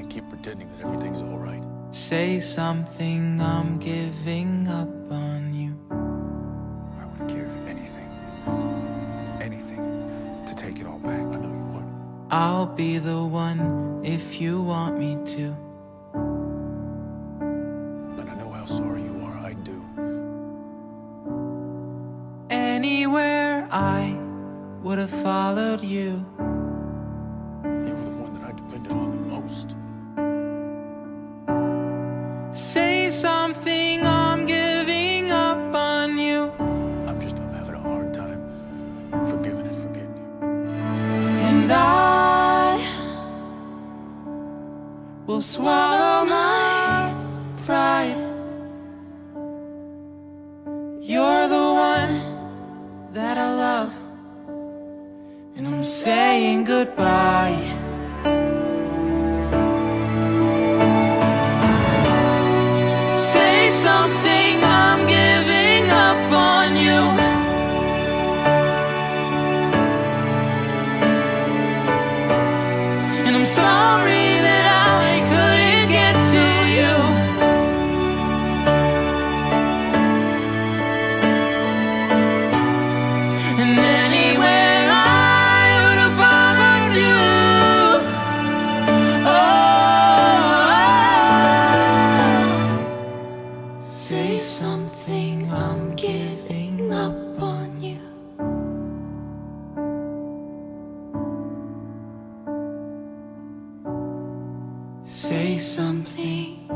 keep pretending that everything's all right. Say something, I'm giving up on you. I would give anything to take it all back. I know you would. I'll be the one if you want me to. But I know how sorry you are, I do. Anywhere I would have followed you. You were the one that I depended on the most. Say something, I'm giving up on you. I'm having a hard time forgiving and forgetting you. And I will swallow my pride. You're the one that I love, and I'm saying goodbye. Say something, I'm giving up on you. And I'm sorry that I couldn't get to you. And anywhere I would have followed you. Oh, say something, I'm giving up on you. Say something.